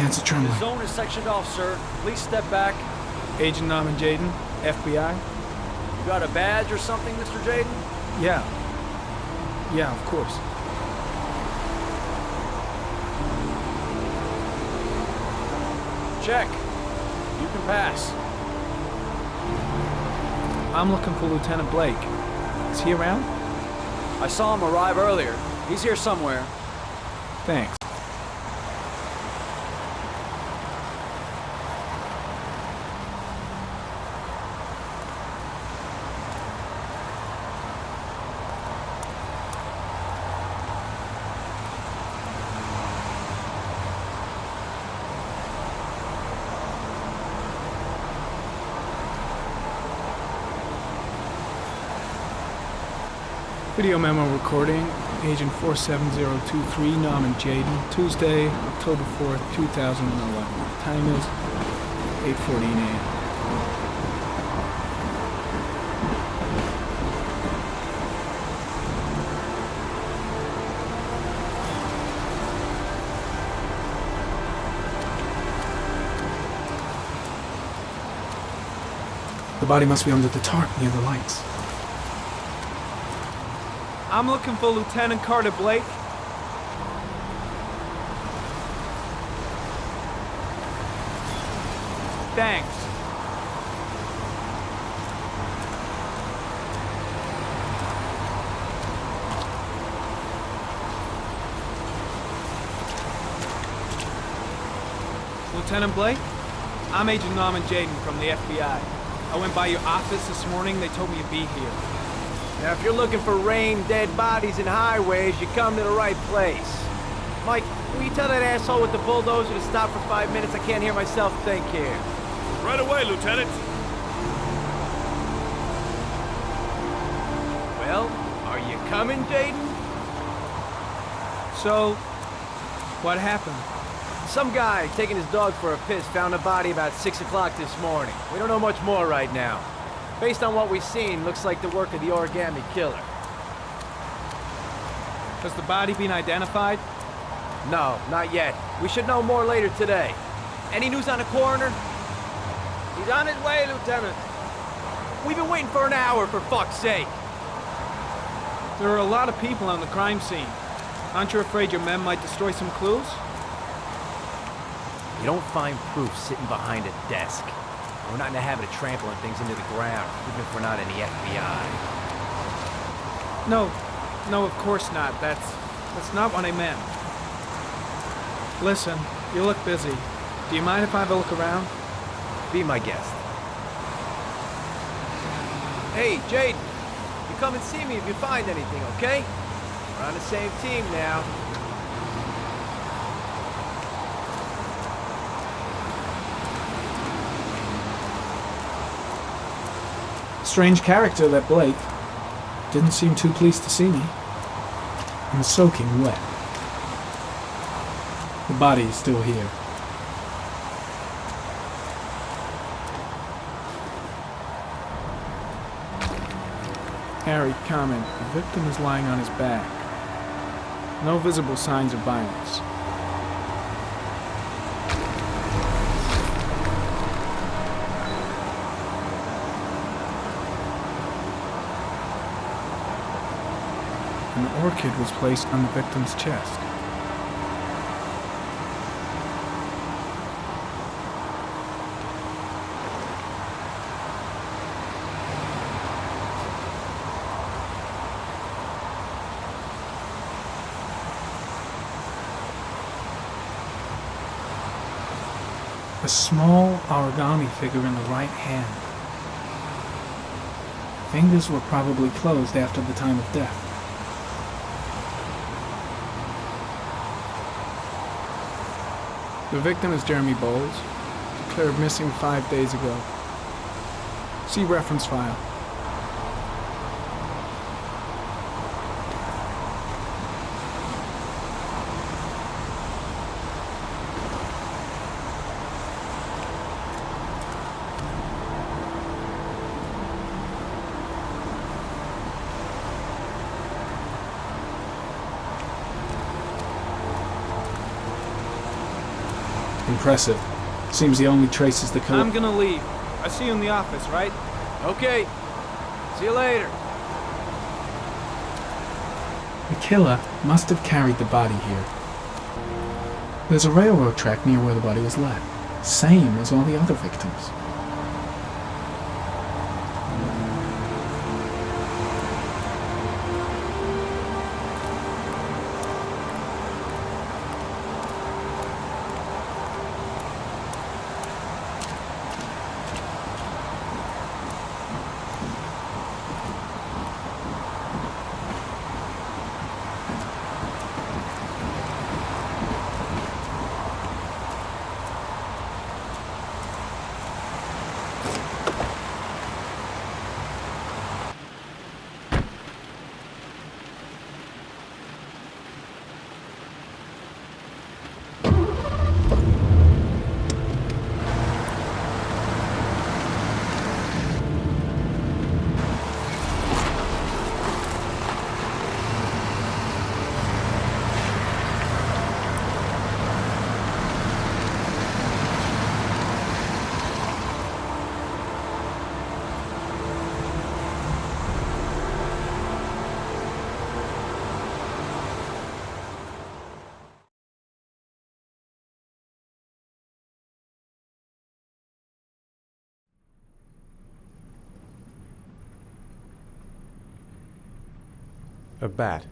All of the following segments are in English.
hands are trembling. The zone is sectioned off, sir. Please step back. Agent Norman Jaden, FBI? You got a badge or something, Mr. Jaden? Yeah. Yeah, of course. Check. You can pass. I'm looking for Lieutenant Blake. Is he around? I saw him arrive earlier. He's here somewhere. Thanks. Video memo recording, Agent 47023, Norman Jaden, Tuesday, October 4th, 2011. Time is 8:14 a.m. The body must be under the tarp near the lights. I'm looking for Lieutenant Carter Blake. Thanks. Lieutenant Blake? I'm Agent Norman Jaden from the FBI. I went by your office this morning. They told me you'd be here. Now, if you're looking for rain-dead bodies and highways, you come to the right place. Mike, will you tell that asshole with the bulldozer to stop for 5 minutes? I can't hear myself think here. Right away, Lieutenant. Well, are you coming, Jaden? So, what happened? Some guy taking his dog for a piss found a body about 6 o'clock this morning. We don't know much more right now. Based on what we've seen, looks like the work of the Origami Killer. Has the body been identified? No, not yet. We should know more later today. Any news on the coroner? He's on his way, Lieutenant. We've been waiting for an hour, for fuck's sake. There are a lot of people on the crime scene. Aren't you afraid your men might destroy some clues? You don't find proof sitting behind a desk. We're not in the habit of trampling things into the ground, even if we're not in the FBI. No, of course not. That's not what I meant. Listen, you look busy. Do you mind if I have a look around? Be my guest. Hey, Jaden, you come and see me if you find anything, okay? We're on the same team now. Strange character, that Blake. Didn't seem too pleased to see me. I'm soaking wet. The body is still here. Harry, comment. The victim is lying on his back. No visible signs of violence. An orchid was placed on the victim's chest. A small origami figure in the right hand. Fingers were probably closed after the time of death. The victim is Jeremy Bowles, declared missing 5 days ago. See reference file. impressive. Seems he only traces the killer. I'm gonna leave. I see you in the office, right? Okay. See you later. The killer must have carried the body here. There's a railroad track near where the body was left, same as all the other victims. A bat.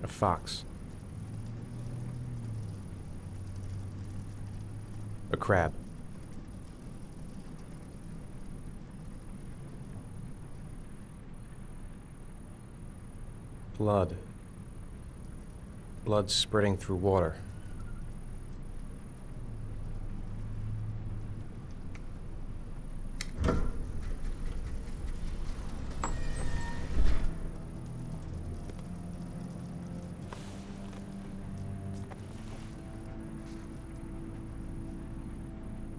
A fox. A crab. Blood. Blood spreading through water.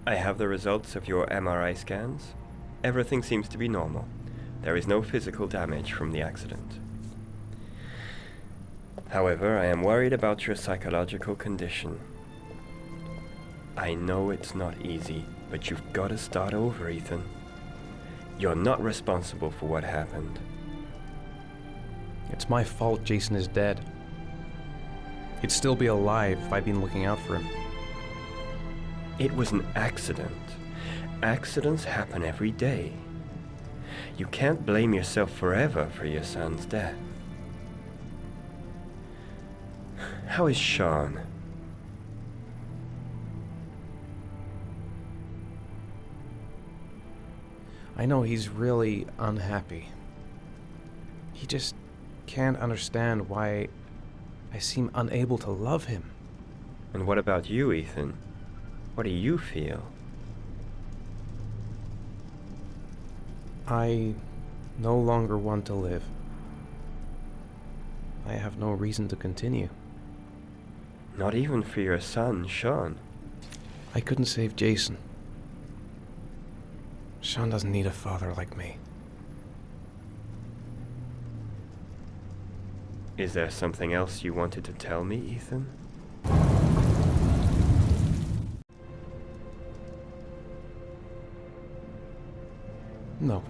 I have the results of your MRI scans. Everything seems to be normal. There is no physical damage from the accident. However, I am worried about your psychological condition. I know it's not easy, but you've got to start over, Ethan. You're not responsible for what happened. It's my fault Jason is dead. He'd still be alive if I'd been looking out for him. It was an accident. Accidents happen every day. You can't blame yourself forever for your son's death. How is Sean? I know he's really unhappy. He just can't understand why I seem unable to love him. And what about you, Ethan? What do you feel? I no longer want to live. I have no reason to continue. Not even for your son, Sean. I couldn't save Jason. Sean doesn't need a father like me. Is there something else you wanted to tell me, Ethan? No.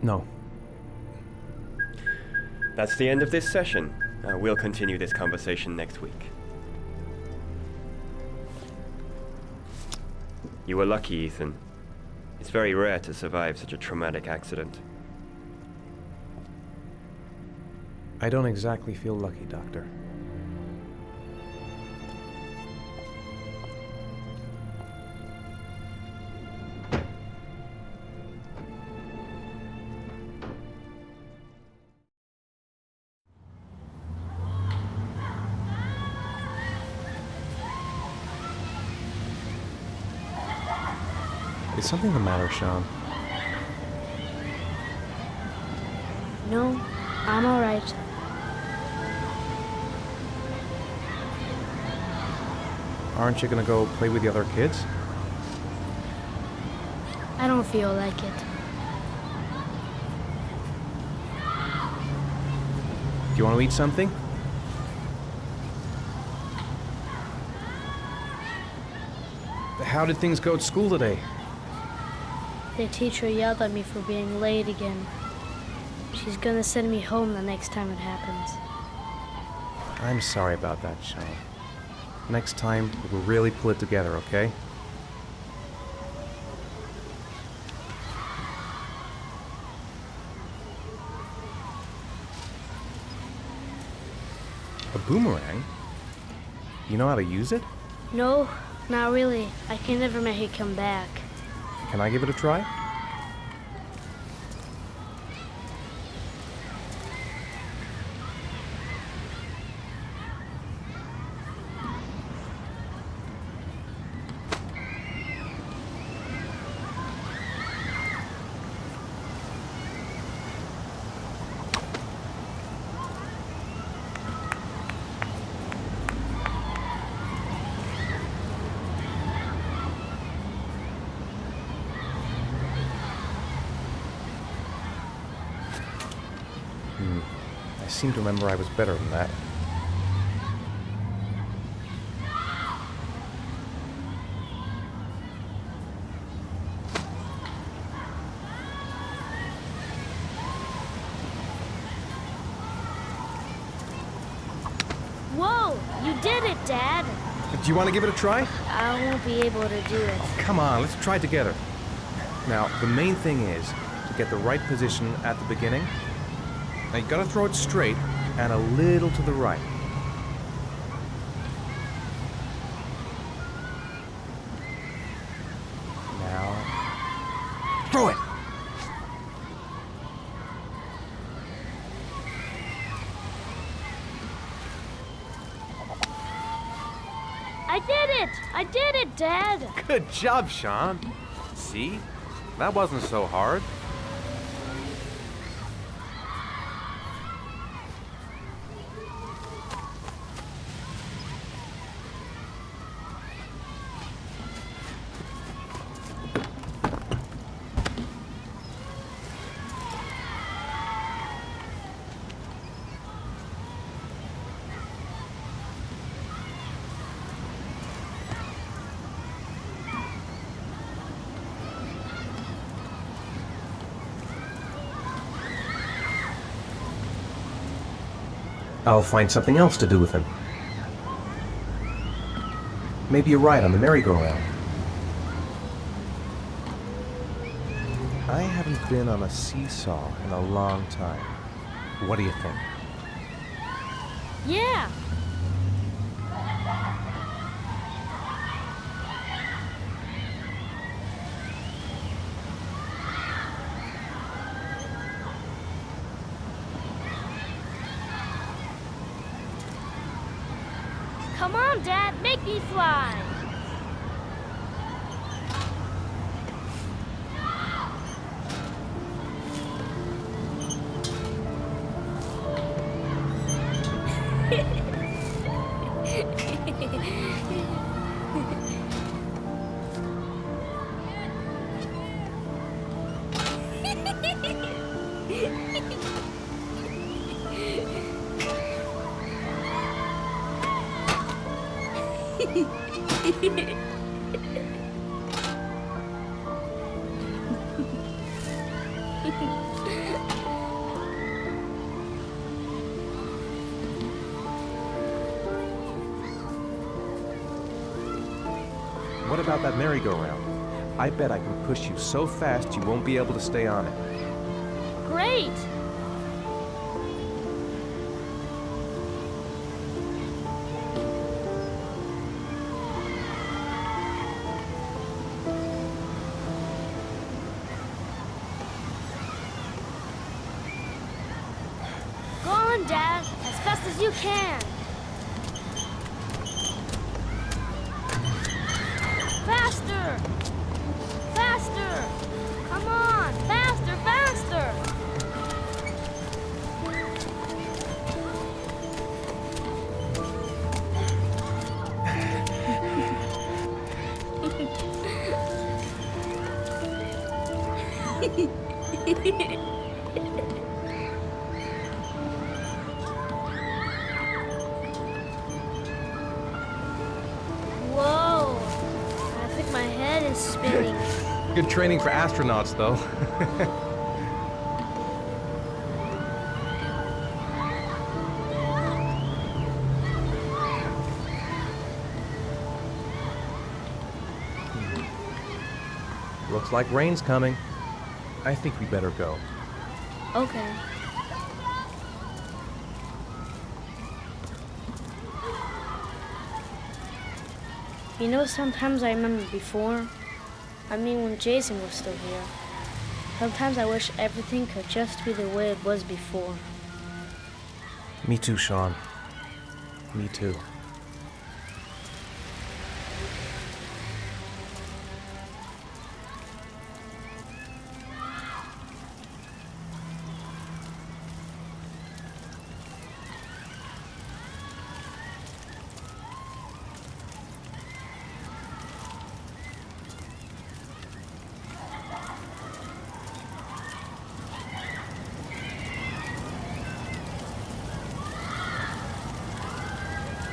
No. That's the end of this session. We'll continue this conversation next week. You were lucky, Ethan. It's very rare to survive such a traumatic accident. I don't exactly feel lucky, Doctor. Is something the matter, Sean? No, I'm all right. Aren't you gonna go play with the other kids? I don't feel like it. Do you want to eat something? How did things go at school today? The teacher yelled at me for being late again. She's gonna send me home the next time it happens. I'm sorry about that, Sean. Next time, we'll really pull it together, okay? A boomerang? You know how to use it? No, not really. I can never make it come back. Can I give it a try? I seem to remember I was better than that. Whoa! You did it, Dad! Do you want to give it a try? I won't be able to do it. Come on, let's try it together. Now, the main thing is to get the right position at the beginning. Now, you gotta throw it straight and a little to the right. Now, throw it! I did it! I did it, Dad! Good job, Sean. See? That wasn't so hard. I'll find something else to do with him. Maybe a ride on the merry-go-round. I haven't been on a seesaw in a long time. What do you think? Yeah! Come on, Dad, make me fly! What about that merry-go-round? I bet I can push you so fast you won't be able to stay on it. Great! Go on, Dad, as fast as you can. Faster! Faster! Come on! Faster, faster! Whoa! I think my training. Good training for astronauts, though. Looks like rain's coming. I think we better go. Okay. You know, sometimes I remember before. I mean, when Jason was still here. Sometimes I wish everything could just be the way it was before. Me too, Sean. Me too.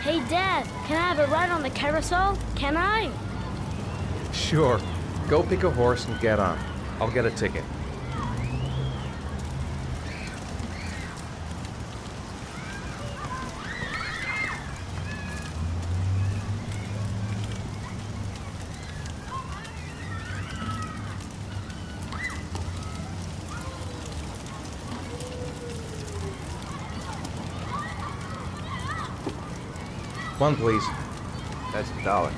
Hey, Dad, can I have a ride on the carousel? Can I? Sure. Go pick a horse and get on. I'll get a ticket. One, please. That's $1.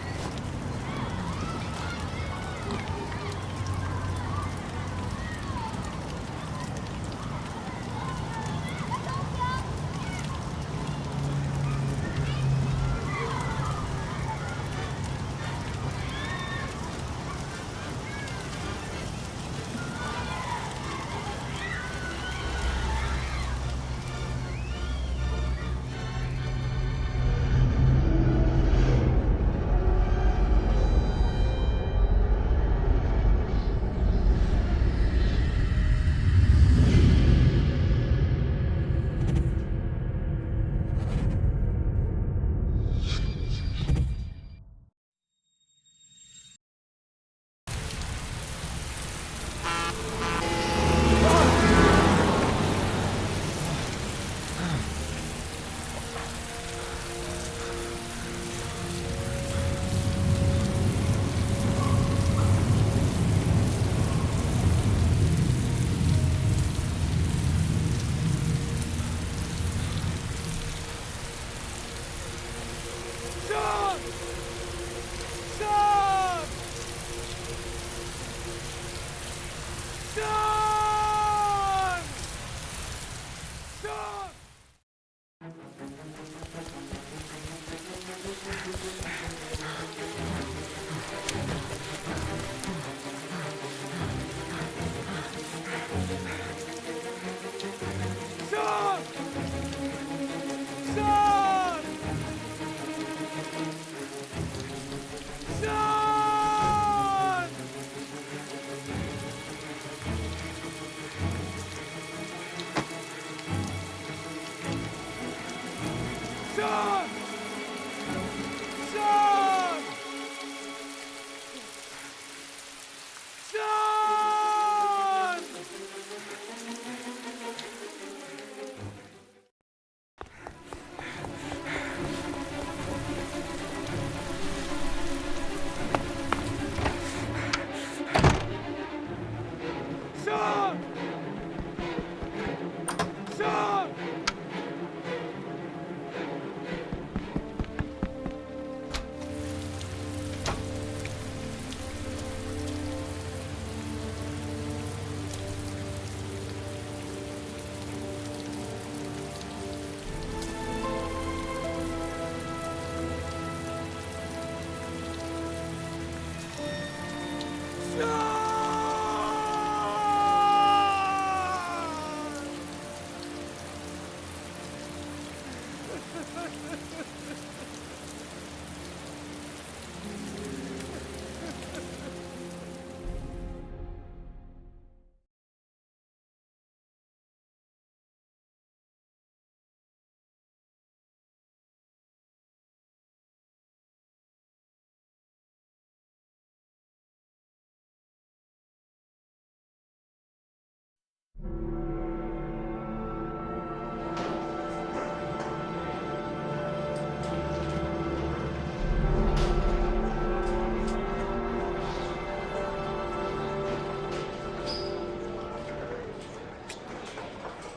Son!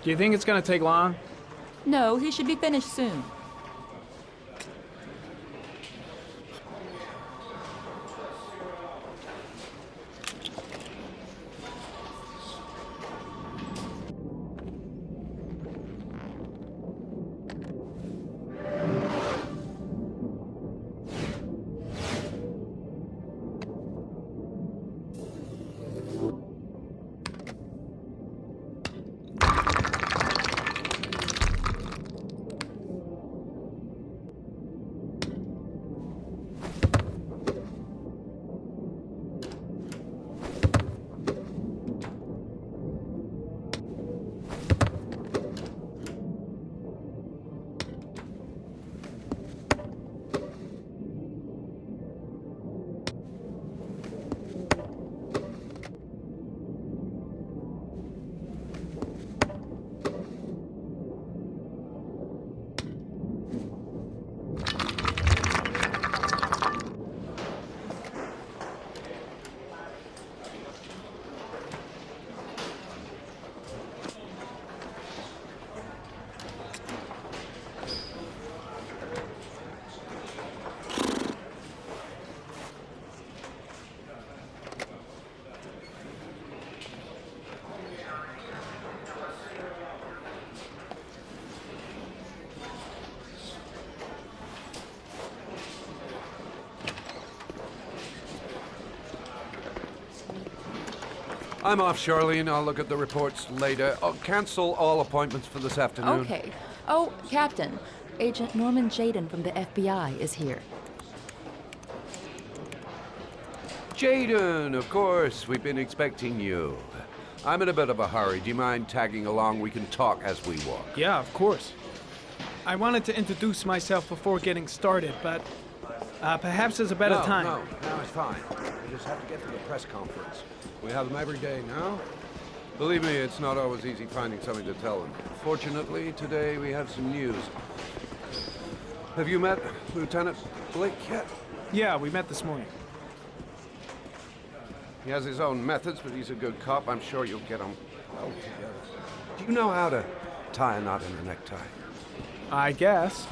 Do you think it's gonna take long? No, he should be finished soon. I'm off, Charlene. I'll look at the reports later. I'll cancel all appointments for this afternoon. Okay. Oh, Captain. Agent Norman Jaden from the FBI is here. Jaden, of course. We've been expecting you. I'm in a bit of a hurry. Do you mind tagging along? We can talk as we walk. Yeah, of course. I wanted to introduce myself before getting started, but perhaps there's a better time. No, it's fine. We just have to get to the press conference. We have them every day now. Believe me, it's not always easy finding something to tell them. Fortunately, today we have some news. Have you met Lieutenant Blake yet? Yeah, we met this morning. He has his own methods, but he's a good cop. I'm sure you'll get him well together. Do you know how to tie a knot in a necktie? I guess.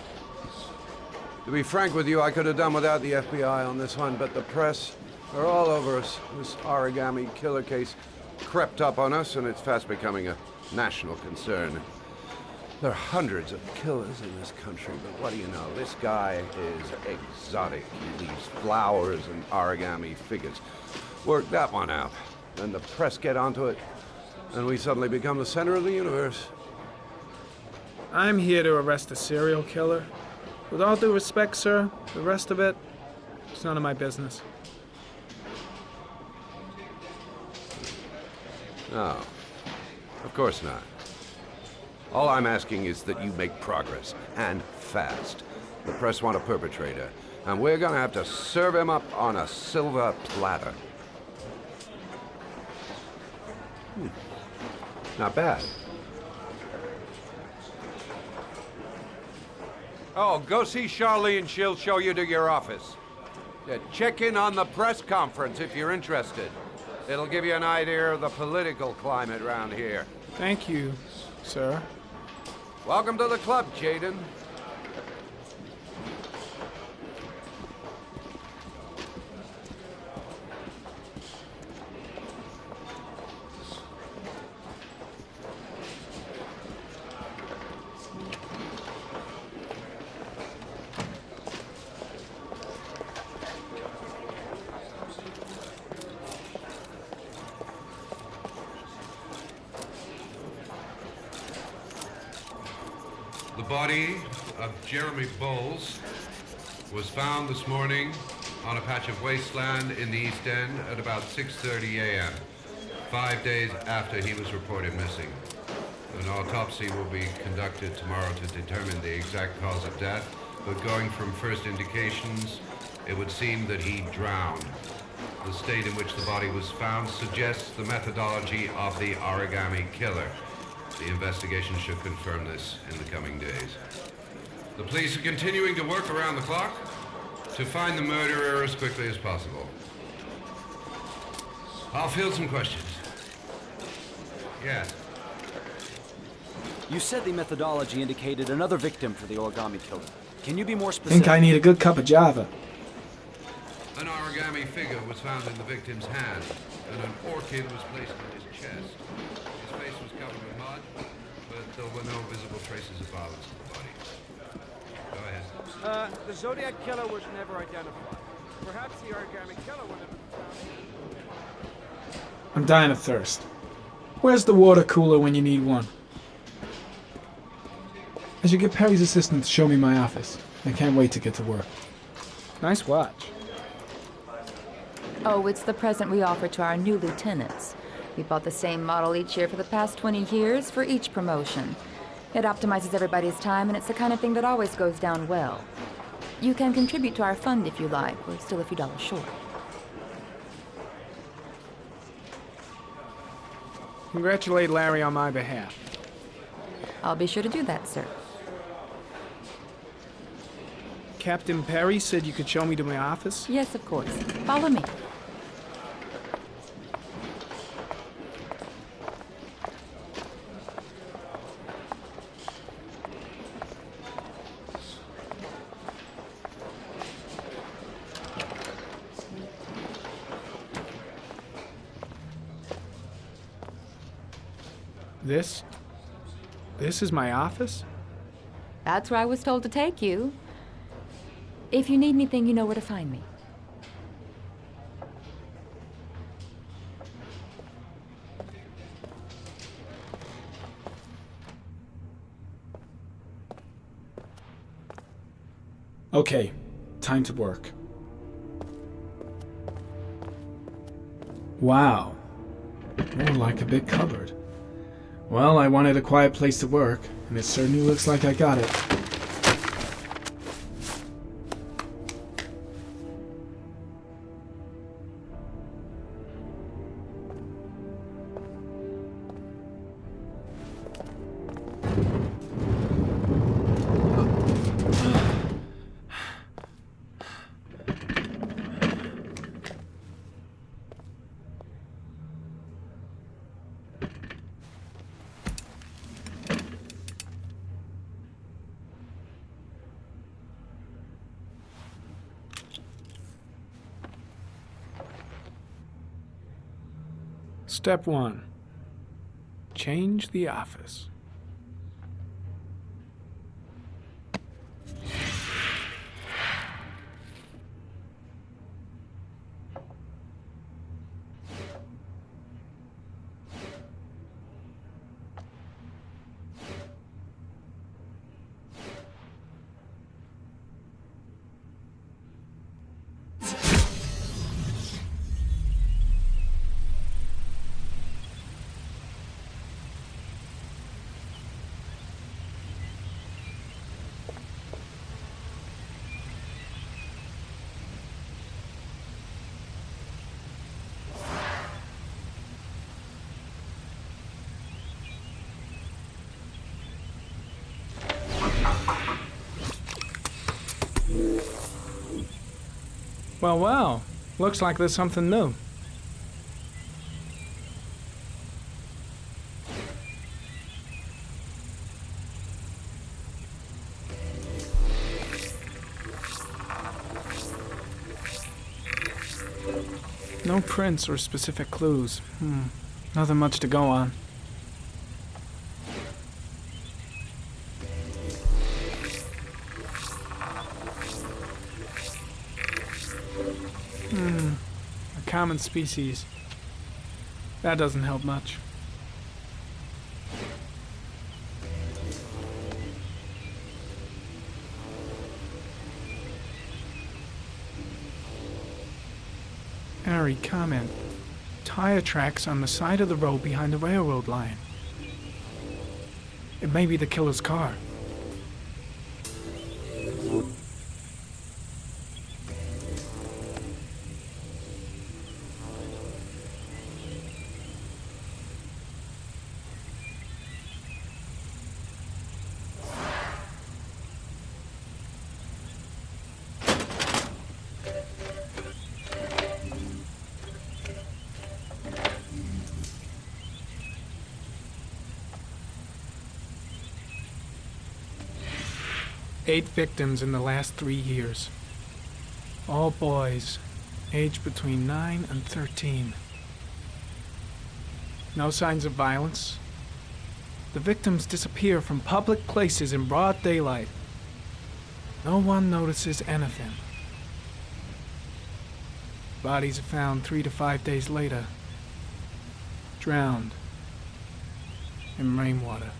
To be frank with you, I could have done without the FBI on this one, but the press are all over us. This Origami Killer case crept up on us, and it's fast becoming a national concern. There are hundreds of killers in this country, but what do you know? This guy is exotic. He leaves flowers and origami figures. Work that one out. Then the press get onto it, and we suddenly become the center of the universe. I'm here to arrest a serial killer. With all due respect, sir, the rest of it, it's none of my business. No, of course not. All I'm asking is that you make progress, and fast. The press want a perpetrator, and we're gonna have to serve him up on a silver platter. Not bad. Oh, go see Charlene. She'll show you to your office. Yeah, check in on the press conference if you're interested. It'll give you an idea of the political climate around here. Thank you, sir. Welcome to the club, Jaden. The body of Jeremy Bowles was found this morning on a patch of wasteland in the East End at about 6:30 a.m., 5 days after he was reported missing. An autopsy will be conducted tomorrow to determine the exact cause of death, but going from first indications, it would seem that he drowned. The state in which the body was found suggests the methodology of the Origami Killer. The investigation should confirm this in the coming days. The police are continuing to work around the clock to find the murderer as quickly as possible. I'll field some questions. Yes. You said the methodology indicated another victim for the Origami Killer. Can you be more specific? Think I need a good cup of Java. An origami figure was found in the victim's hand, and an orchid was placed on his chest. His face was covered with mud, but there were no visible traces of violence in the body. Go ahead. The Zodiac Killer was never identified. Perhaps the Origami Killer would have been found. I'm dying of thirst. Where's the water cooler when you need one? I should get Perry's assistant to show me my office. I can't wait to get to work. Nice watch. Oh, it's the present we offer to our new lieutenants. We bought the same model each year for the past 20 years for each promotion. It optimizes everybody's time, and it's the kind of thing that always goes down well. You can contribute to our fund if you like. We're still a few dollars short. Congratulate Larry on my behalf. I'll be sure to do that, sir. Captain Perry said you could show me to my office? Yes, of course. Follow me. This is my office? That's where I was told to take you. If you need anything, you know where to find me. Okay, time to work. Wow. More like a big cupboard. Well, I wanted a quiet place to work, and it certainly looks like I got it. Step 1. Change the office. Well, looks like there's something new. No prints or specific clues. Nothing much to go on. A common species. That doesn't help much. Ari, comment. Tire tracks on the side of the road behind the railroad line. It may be the killer's car. 8 victims in the last 3 years. All boys, aged between 9 and 13. No signs of violence. The victims disappear from public places in broad daylight. No one notices anything. Bodies are found 3 to 5 days later, drowned in rainwater.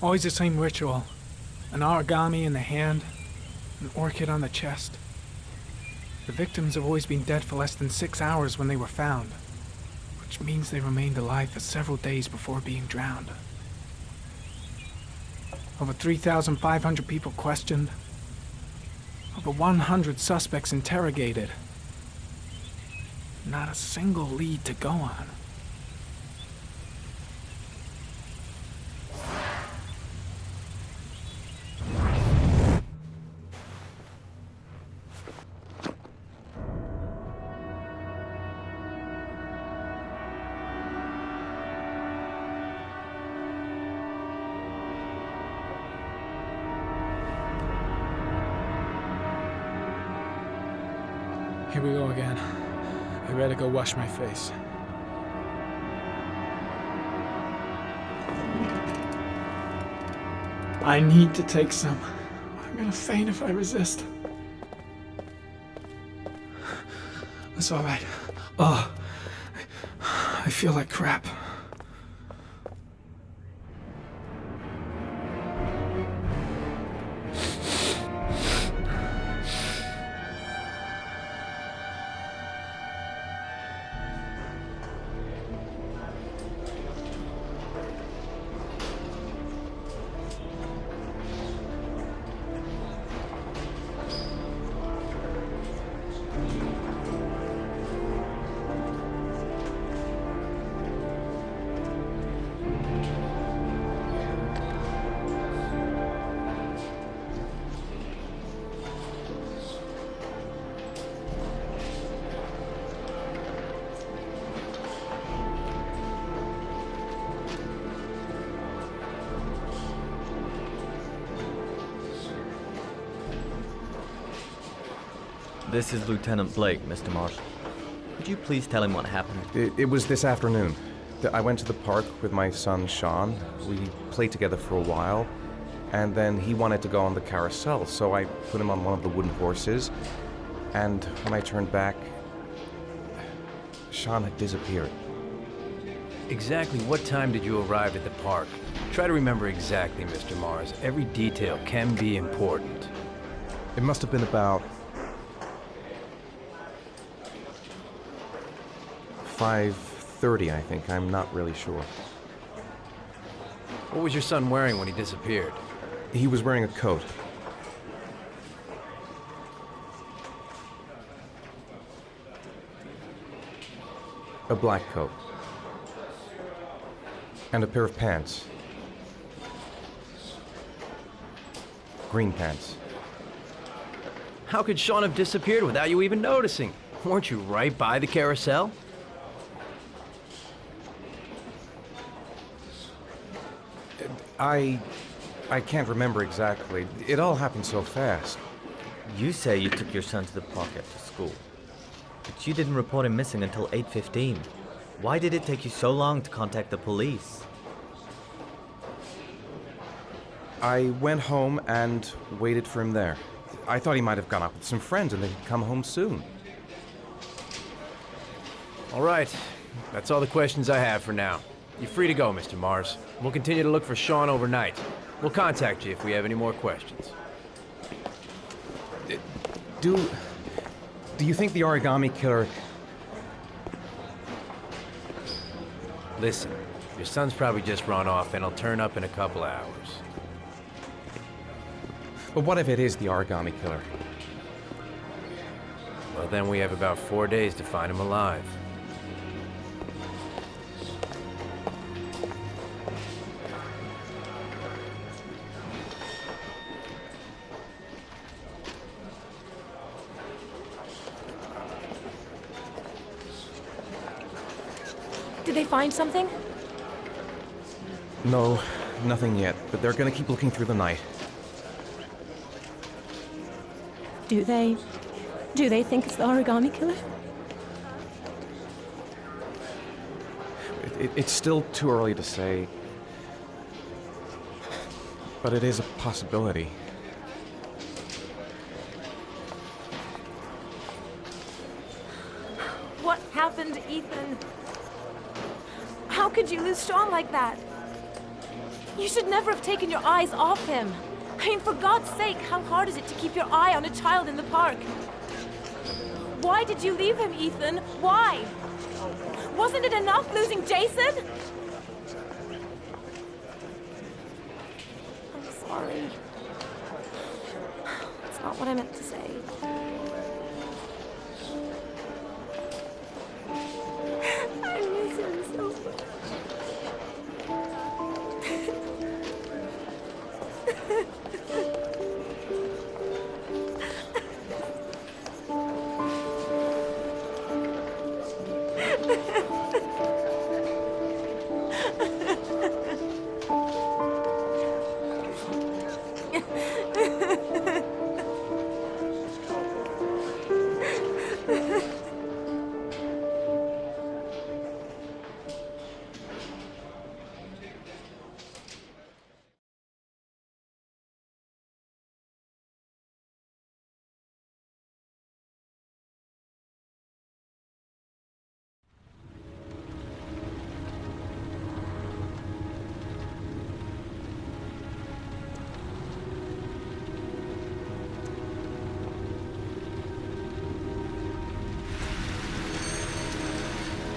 Always the same ritual. An origami in the hand, an orchid on the chest. The victims have always been dead for less than 6 hours when they were found, which means they remained alive for several days before being drowned. Over 3,500 people questioned. Over 100 suspects interrogated. Not a single lead to go on. Here we go again. I better go wash my face. I need to take some. I'm gonna faint if I resist. That's all right. Oh, I feel like crap. This is Lieutenant Blake, Mr. Mars. Could you please tell him what happened? It was this afternoon. I went to the park with my son, Sean. We played together for a while, and then he wanted to go on the carousel, so I put him on one of the wooden horses, and when I turned back, Sean had disappeared. Exactly what time did you arrive at the park? Try to remember exactly, Mr. Mars. Every detail can be important. It must have been about 5:30, I think. I'm not really sure. What was your son wearing when he disappeared? He was wearing a coat. A black coat. And a pair of pants. Green pants. How could Sean have disappeared without you even noticing? Weren't you right by the carousel? I can't remember exactly. It all happened so fast. You say you took your son to the park after school, but you didn't report him missing until 8:15. Why did it take you so long to contact the police? I went home and waited for him there. I thought he might have gone out with some friends and they'd come home soon. All right. That's all the questions I have for now. You're free to go, Mr. Mars. We'll continue to look for Sean overnight. We'll contact you if we have any more questions. Do you think the Origami Killer... Listen, your son's probably just run off and he'll turn up in a couple hours. But what if it is the Origami Killer? Well, then we have about 4 days to find him alive. they find something? No, nothing yet, but they're gonna keep looking through the night. Do they think it's the Origami Killer? It's still too early to say, but it is a possibility. What happened, Ethan? How could you lose Sean like that? You should never have taken your eyes off him. I mean, for God's sake, how hard is it to keep your eye on a child in the park? Why did you leave him, Ethan? Why? Wasn't it enough losing Jason? I'm sorry. That's not what I meant to say. I miss him so much.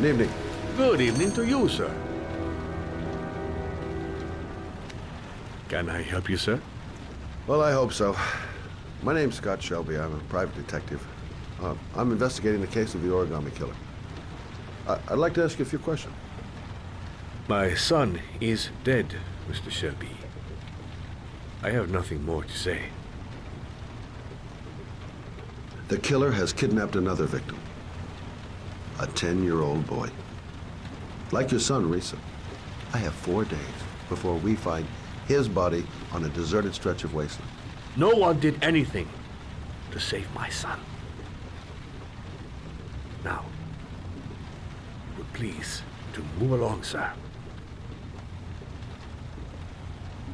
Good evening. Good evening to you, sir. Can I help you, sir? Well, I hope so. My name's Scott Shelby. I'm a private detective. I'm investigating the case of the Origami Killer. I'd like to ask you a few questions. My son is dead, Mr. Shelby. I have nothing more to say. The killer has kidnapped another victim. A 10-year-old boy. Like your son, Risa. I have 4 days before we find his body on a deserted stretch of wasteland. No one did anything to save my son. Now, would please to move along, sir.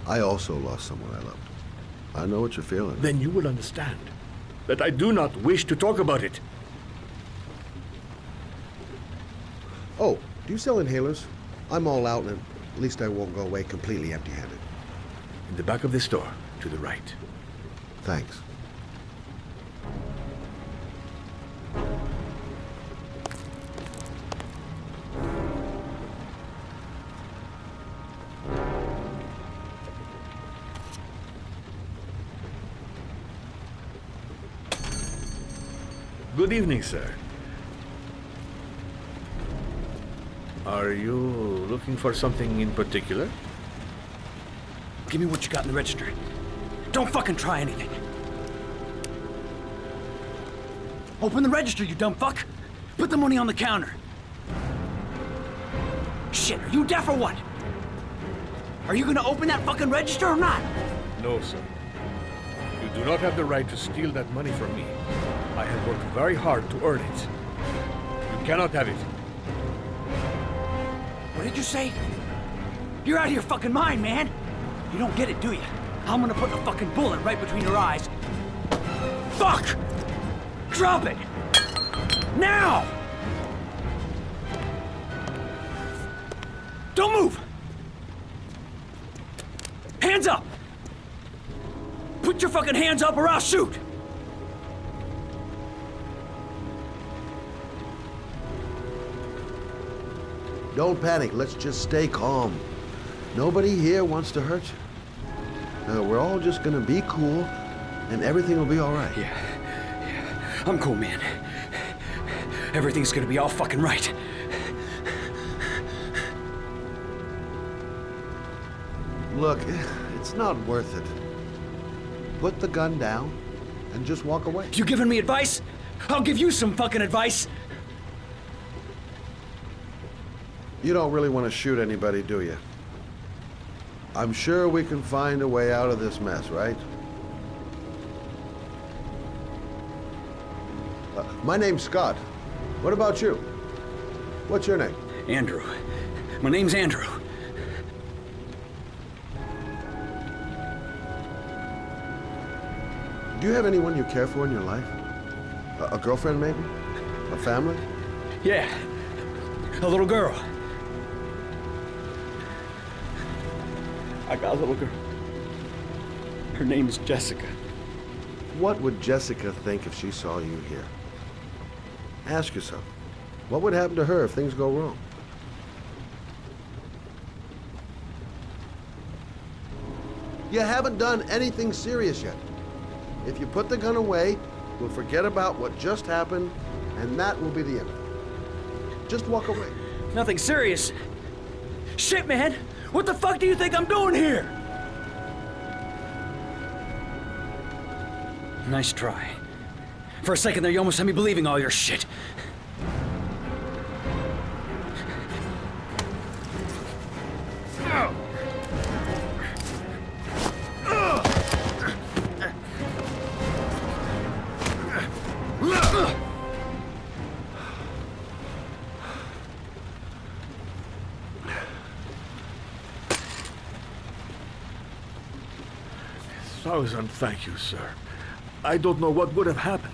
I also lost someone I loved. I know what you're feeling. Then you will understand that I do not wish to talk about it. Oh, do you sell inhalers? I'm all out, and at least I won't go away completely empty-handed. In the back of the store, to the right. Thanks. Good evening, sir. Are you looking for something in particular? Give me what you got in the register. Don't fucking try anything. Open the register, you dumb fuck. Put the money on the counter. Shit, are you deaf or what? Are you gonna open that fucking register or not? No, sir. You do not have the right to steal that money from me. I have worked very hard to earn it. You cannot have it. What did you say? You're out of your fucking mind, man. You don't get it, do you? I'm gonna put the fucking bullet right between your eyes. Fuck! Drop it! Now! Don't move! Hands up! Put your fucking hands up or I'll shoot! Don't panic. Let's just stay calm. Nobody here wants to hurt you. We're all just gonna be cool, and everything will be all right. Yeah. I'm cool, man. Everything's gonna be all fucking right. Look, it's not worth it. Put the gun down and just walk away. You giving me advice? I'll give you some fucking advice. You don't really want to shoot anybody, do you? I'm sure we can find a way out of this mess, right? My name's Scott. What about you? What's your name? Andrew. My name's Andrew. Do you have anyone you care for in your life? A girlfriend, maybe? A family? Yeah. A little girl. I got a little girl. Her name's Jessica. What would Jessica think if she saw you here? Ask yourself, what would happen to her if things go wrong? You haven't done anything serious yet. If you put the gun away, we'll forget about what just happened, and that will be the end. Just walk away. Nothing serious. Shit, man! What the fuck do you think I'm doing here? Nice try. For a second there, you almost had me believing all your shit. Thousand thank you, sir. I don't know what would have happened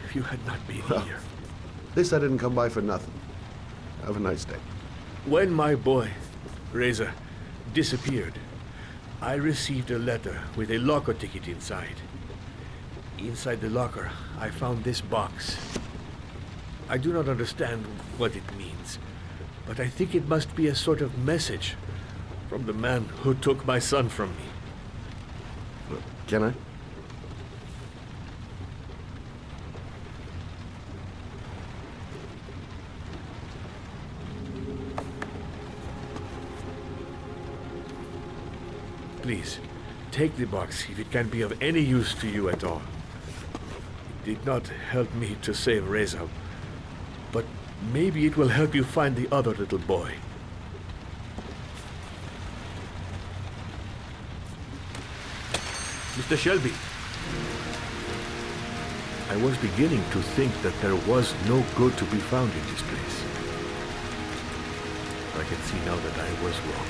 if you had not been here. At least I didn't come by for nothing. Have a nice day. When my boy, Reza, disappeared, I received a letter with a locker ticket inside. Inside the locker, I found this box. I do not understand what it means, but I think it must be a sort of message from the man who took my son from me. Can I? Please, take the box if it can be of any use to you at all. It did not help me to save Reza, but maybe it will help you find the other little boy. Mr. Shelby, I was beginning to think that there was no good to be found in this place. I can see now that I was wrong.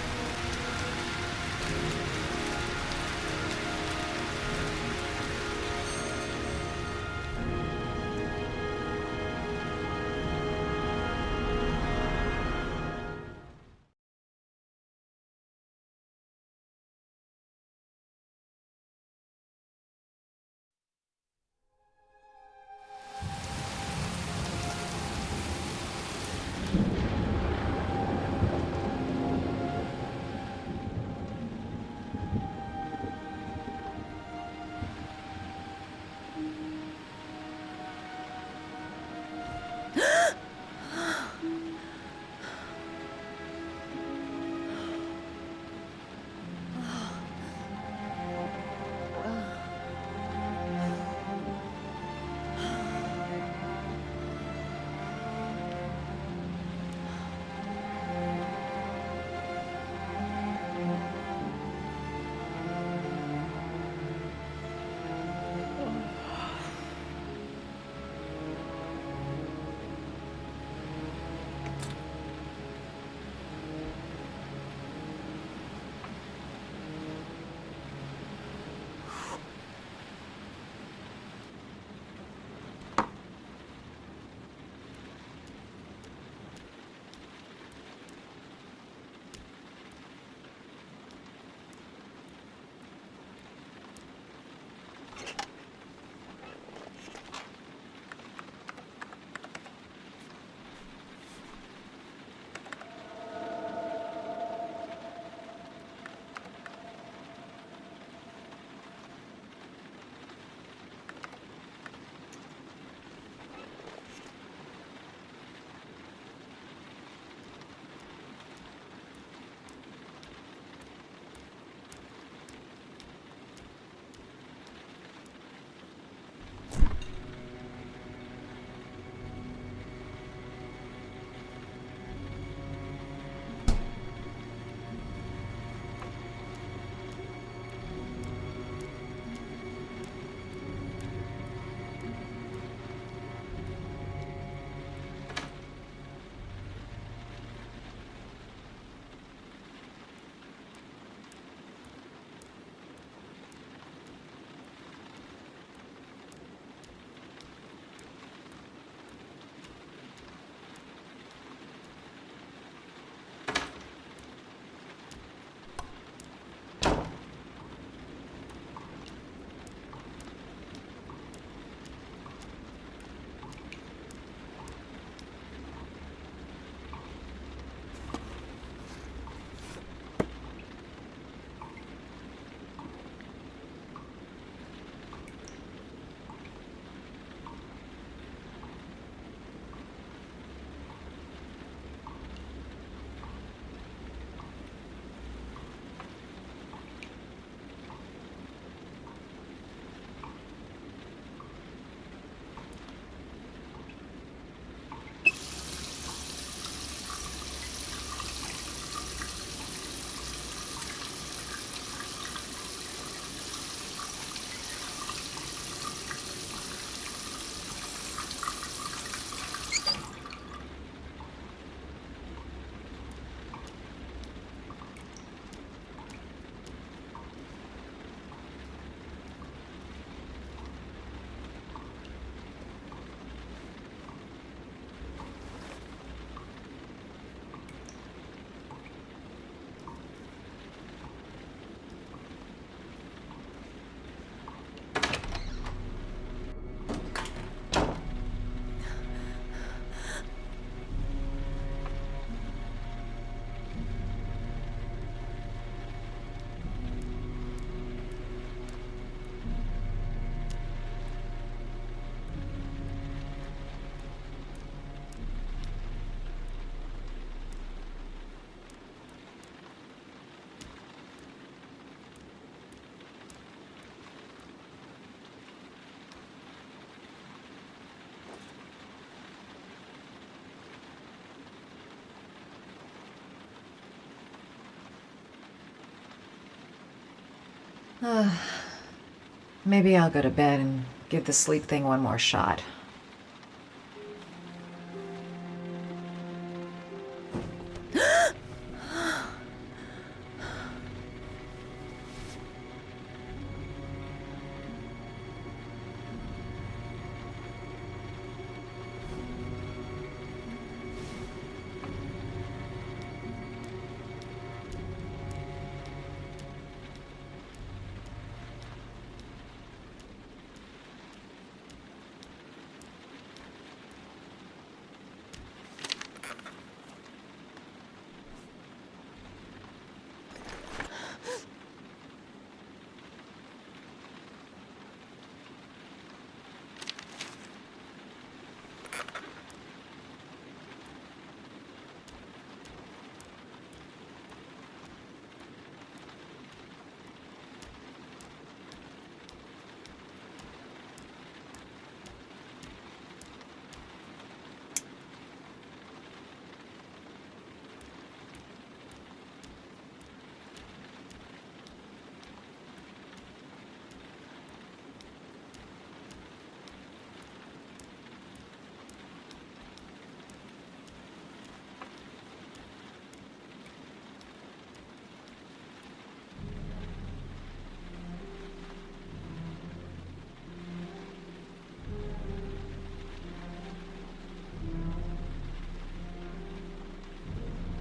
Maybe I'll go to bed and give the sleep thing one more shot.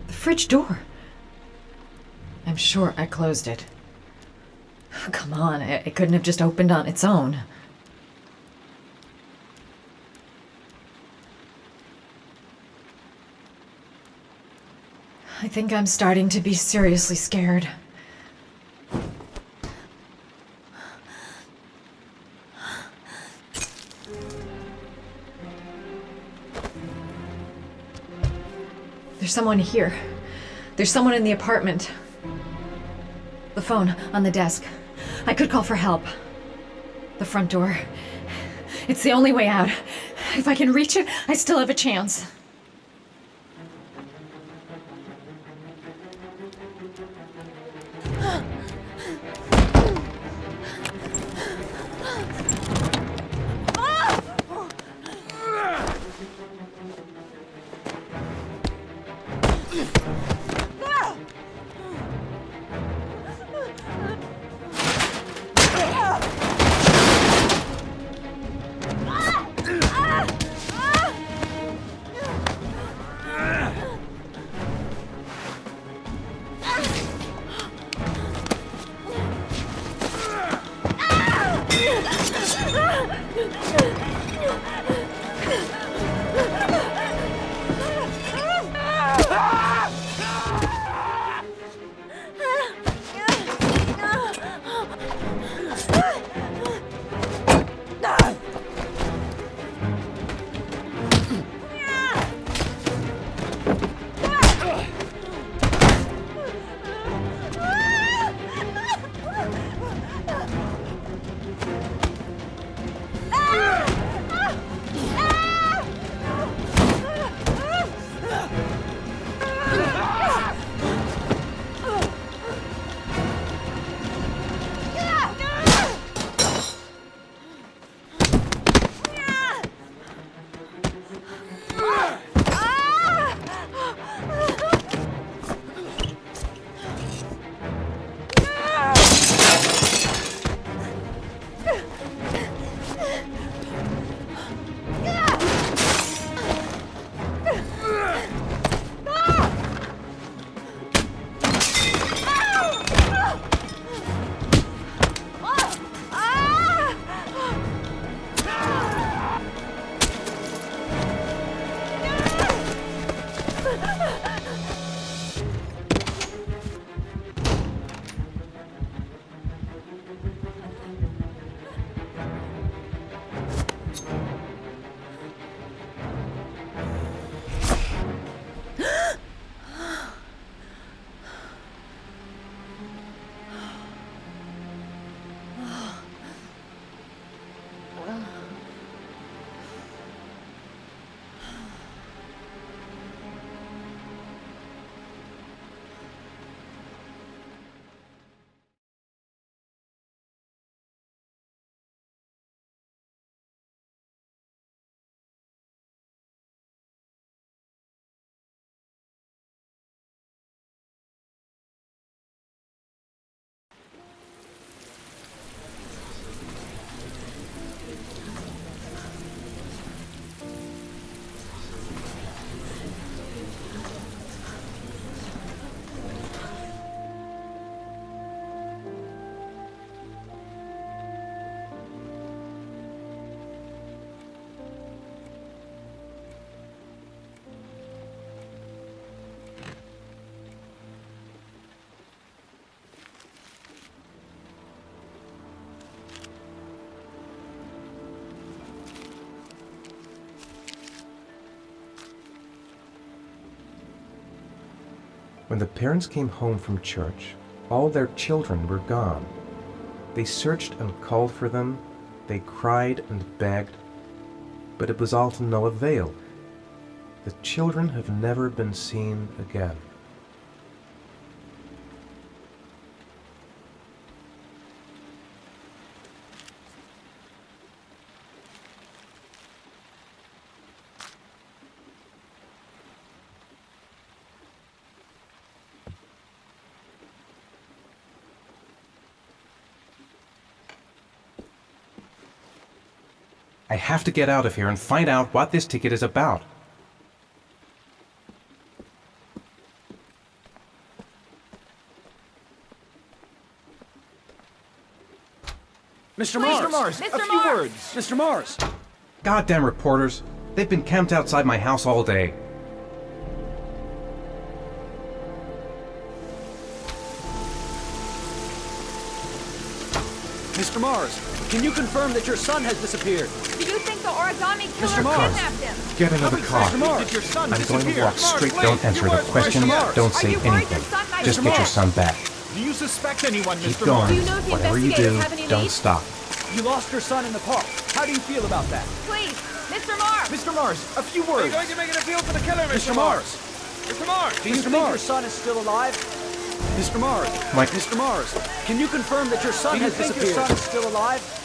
Fridge door. I'm sure I closed it. Come on, it couldn't have just opened on its own. I think I'm starting to be seriously scared. There's someone here. There's someone in the apartment. The phone on the desk. I could call for help. The front door. It's the only way out. If I can reach it, I still have a chance. When the parents came home from church, all their children were gone. They searched and called for them, they cried and begged, but it was all to no avail. The children have never been seen again. I have to get out of here and find out what this ticket is about. Mr. Mars! Mr. A few Mars! words! Mr. Mars! Goddamn reporters! They've been camped outside my house all day. Mr. Mars, can you confirm that your son has disappeared? Do you think the Origami Killer Mr. Mars. kidnapped him? Get into the car. Mr. Mars, did your son I'm going to disappear? walk straight. Mars, Don't wait, answer you the are- question. Mr. Mars. Don't say Are you worried anything. your son might Just be get your Mars. son back. Do you suspect anyone, Keep Mr. going. Mars? Do you know if the Whatever you do, investigators have any don't leads? stop. You lost your son in the park. How do you feel about that? Please, Mr. Mars! Mr. Mars, a few words. Are you going to make an appeal to the killer, Mr. Mars. Mr. Mars! Do you think your son is still alive? Mr. Mars. Mike. Mr. Mars, can you confirm that your son has disappeared? Do you think your son is still alive?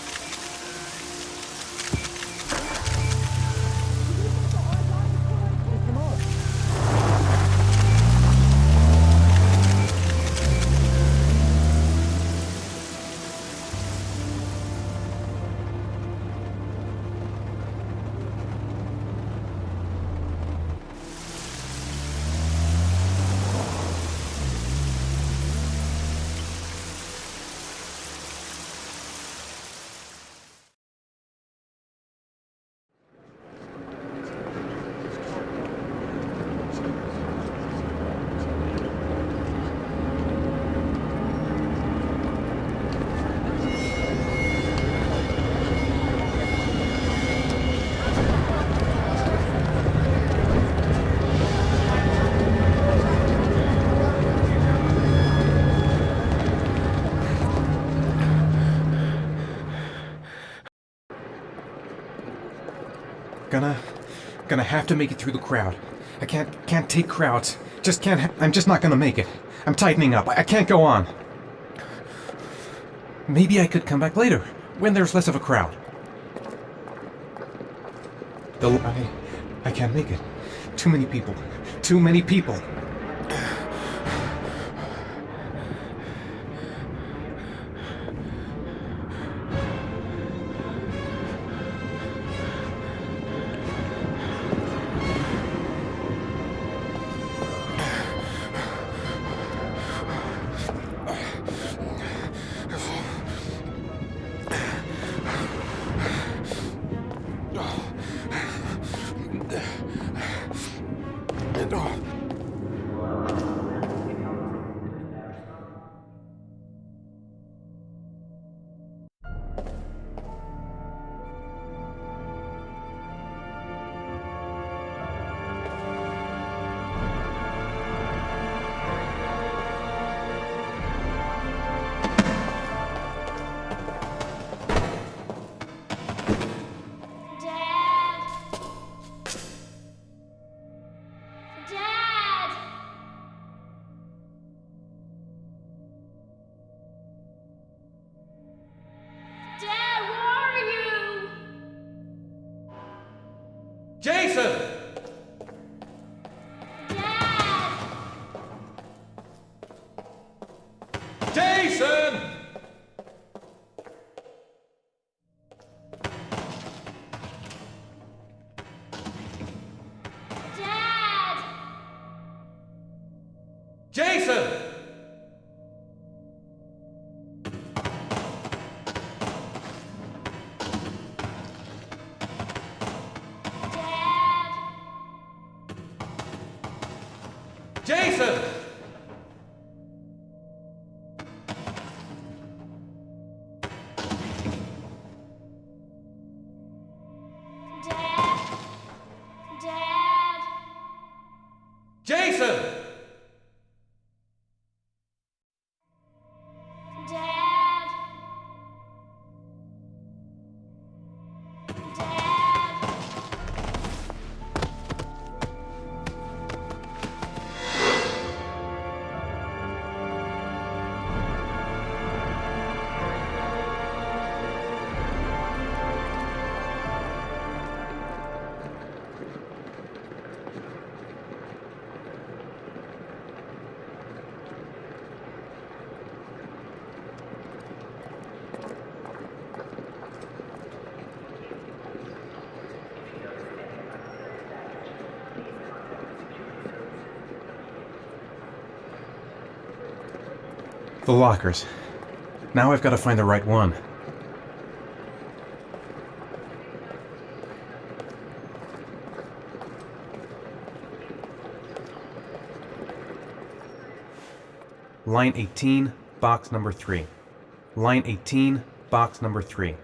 Gonna have to make it through the crowd. I can't take crowds. I'm just not gonna make it. I'm tightening up. I can't go on. Maybe I could come back later, when there's less of a crowd. I can't make it. Too many people. Too many people. the lockers. Now I've got to find the right one. Line 18, box number 3. Line 18, box number 3.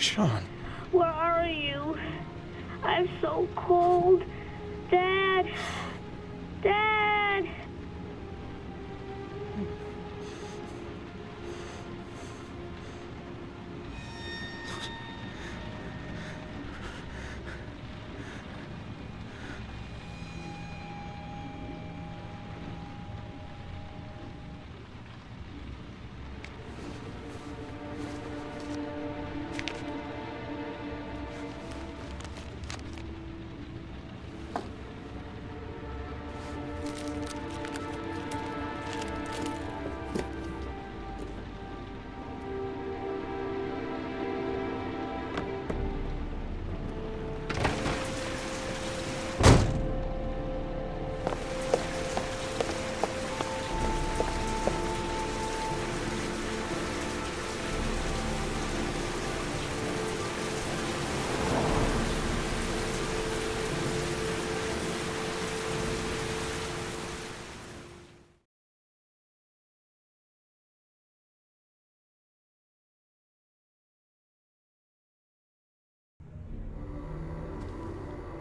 Sean. Where are you? I'm so cold. Dad! Dad!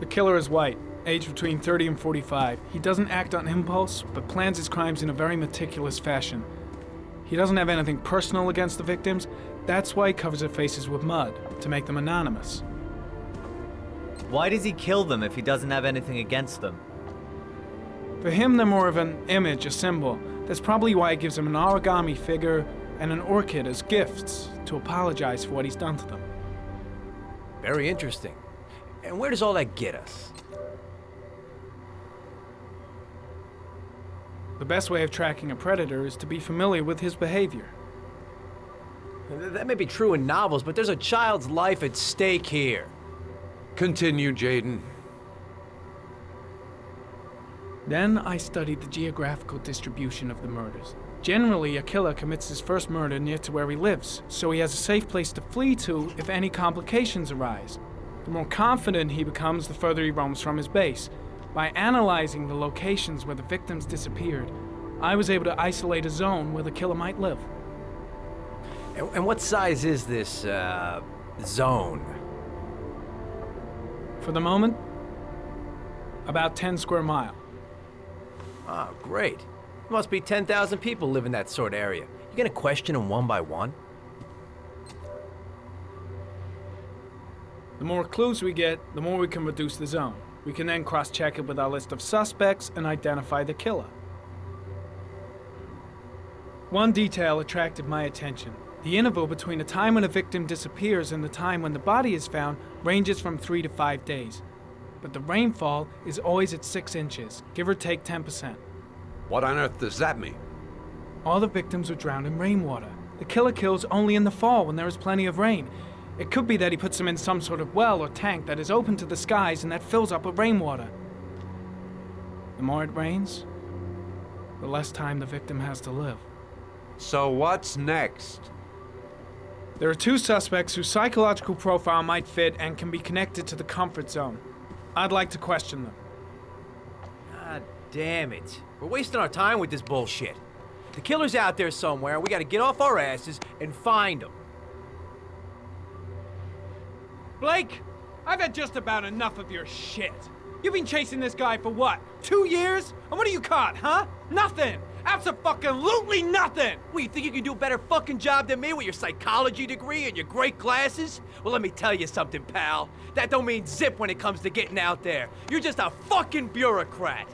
The killer is white, aged between 30 and 45. He doesn't act on impulse, but plans his crimes in a very meticulous fashion. He doesn't have anything personal against the victims, That's why he covers their faces with mud, to make them anonymous. Why does he kill them if he doesn't have anything against them? For him, they're more of an image, a symbol. That's probably why he gives them an origami figure and an orchid as gifts to apologize for what he's done to them. Very interesting. And where does all that get us? The best way of tracking a predator is to be familiar with his behavior. That may be true in novels, but there's a child's life at stake here. Continue, Jaden. Then I studied the geographical distribution of the murders. Generally, a killer commits his first murder near to where he lives, so he has a safe place to flee to if any complications arise. The more confident he becomes, the further he roams from his base. By analyzing the locations where the victims disappeared, I was able to isolate a zone where the killer might live. And what size is this, zone? For the moment, about 10 square miles. Ah, great. Must be 10,000 people live in that sort of area. You gonna question them one by one? The more clues we get, the more we can reduce the zone. We can then cross-check it with our list of suspects and identify the killer. One detail attracted my attention. The interval between the time when a victim disappears and the time when the body is found ranges from 3 to 5 days. But the rainfall is always at 6 inches, give or take 10%. What on earth does that mean? All the victims were drowned in rainwater. The killer kills only in the fall when there is plenty of rain. It could be that he puts them in some sort of well or tank that is open to the skies and that fills up with rainwater. The more it rains, the less time the victim has to live. So what's next? There are 2 suspects whose psychological profile might fit and can be connected to the comfort zone. I'd like to question them. God damn it. We're wasting our time with this bullshit. The killer's out there somewhere, and we gotta get off our asses and find him. Blake, I've had just about enough of your shit. You've been chasing this guy for what, 2 years? And what are you caught, huh? Nothing! Abso-fucking-lutely nothing! What, you think you can do a better fucking job than me with your psychology degree and your great glasses? Well, let me tell you something, pal. That don't mean zip when it comes to getting out there. You're just a fucking bureaucrat.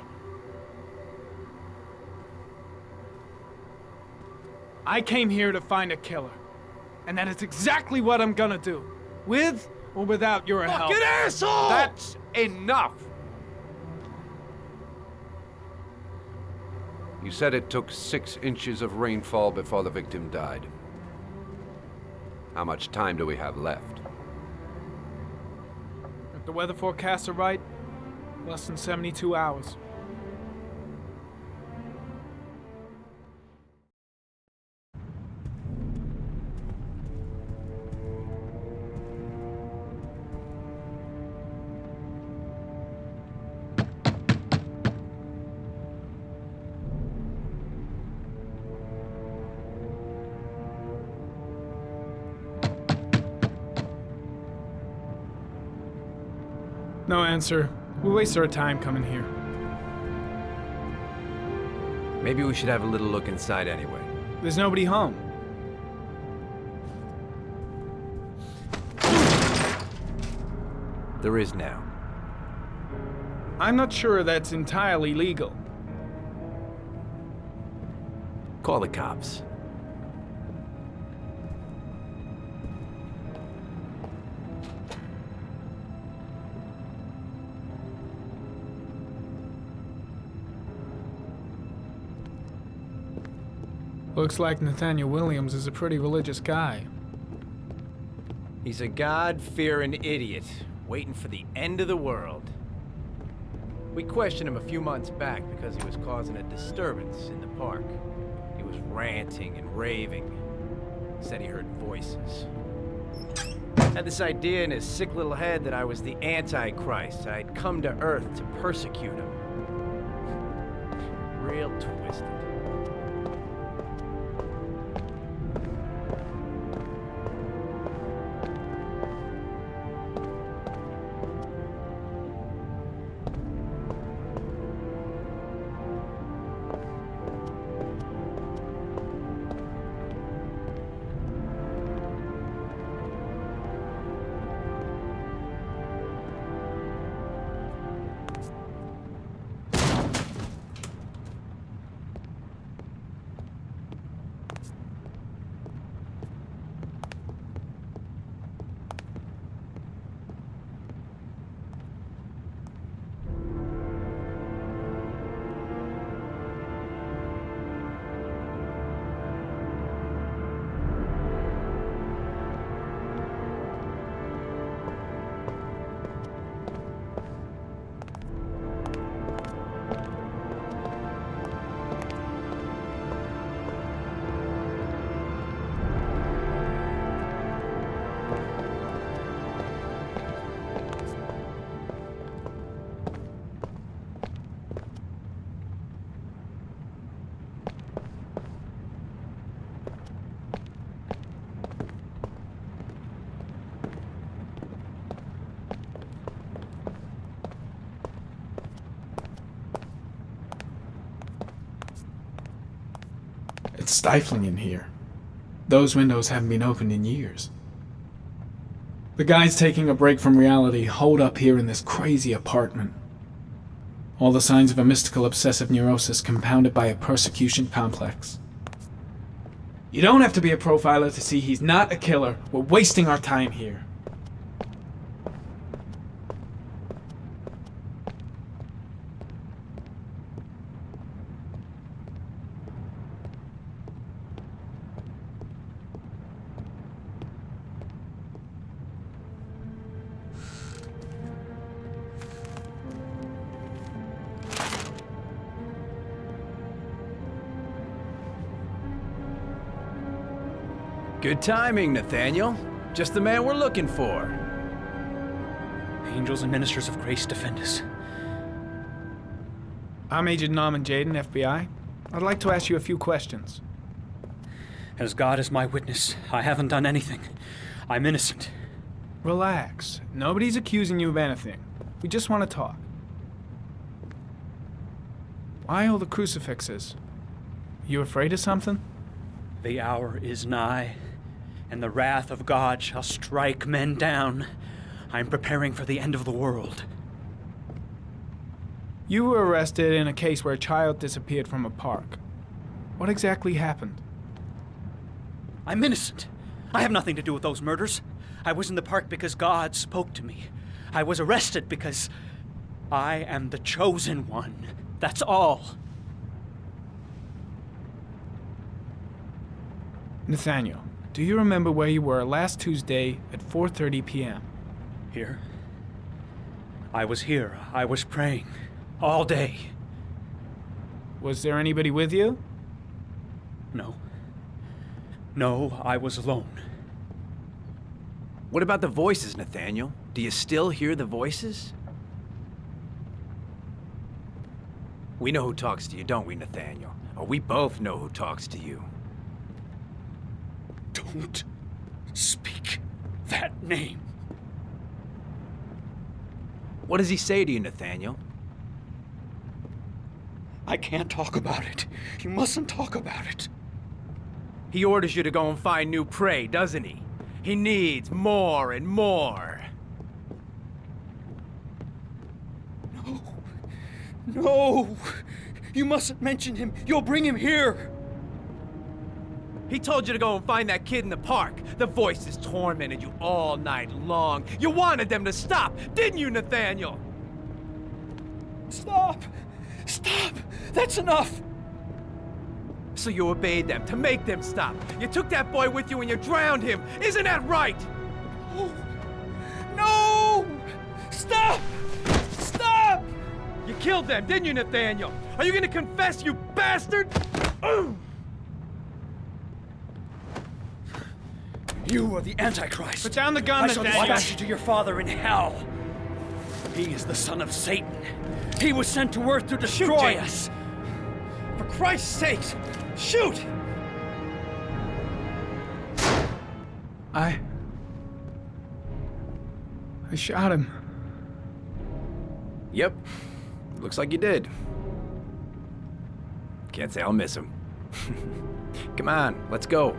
I came here to find a killer. And that is exactly what I'm gonna do. With or without your help. Fucking asshole! That's enough! You said it took 6 inches of rainfall before the victim died. How much time do we have left? If the weather forecasts are right, less than 72 hours. No answer. We wasted our time coming here. Maybe we should have a little look inside anyway. There's nobody home. There is now. I'm not sure that's entirely legal. Call the cops. Looks like Nathaniel Williams is a pretty religious guy. He's a God-fearing idiot, waiting for the end of the world. We questioned him a few months back because he was causing a disturbance in the park. He was ranting and raving. Said he heard voices. Had this idea in his sick little head that I was the Antichrist. I'd come to Earth to persecute him. Real twisted. It's stifling in here. Those windows haven't been opened in years. The guys taking a break from reality holed up here in this crazy apartment. All the signs of a mystical obsessive neurosis compounded by a persecution complex. You don't have to be a profiler to see he's not a killer. We're wasting our time here. Good timing, Nathaniel. Just the man we're looking for. Angels and ministers of grace defend us. I'm Agent Norman Jaden, FBI. I'd like to ask you a few questions. As God is my witness, I haven't done anything. I'm innocent. Relax. Nobody's accusing you of anything. We just want to talk. Why all the crucifixes? You afraid of something? The hour is nigh, and the wrath of God shall strike men down. I'm preparing for the end of the world. You were arrested in a case where a child disappeared from a park. What exactly happened? I'm innocent. I have nothing to do with those murders. I was in the park because God spoke to me. I was arrested because I am the chosen one. That's all. Nathaniel, do you remember where you were last Tuesday at 4:30 p.m.? Here? I was here. I was praying. All day. Was there anybody with you? No. No, I was alone. What about the voices, Nathaniel? Do you still hear the voices? We know who talks to you, don't we, Nathaniel? Or we both know who talks to you. Don't speak that name. What does he say to you, Nathaniel? I can't talk about it. You mustn't talk about it. He orders you to go and find new prey, doesn't he? He needs more and more. No. No! You mustn't mention him. You'll bring him here. He told you to go and find that kid in the park. The voices tormented you all night long. You wanted them to stop, didn't you, Nathaniel? Stop! Stop! That's enough! So you obeyed them to make them stop. You took that boy with you and you drowned him. Isn't that right? No! No! Stop! Stop! You killed them, didn't you, Nathaniel? Are you gonna confess, you bastard? You are the Antichrist. Put down the gun, I shall Nathaniel. dispatch you to your father in hell. He is the son of Satan. He was sent to Earth to destroy us. For Christ's sake, shoot! I shot him. Yep. Looks like you did. Can't say I'll miss him. Come on, let's go.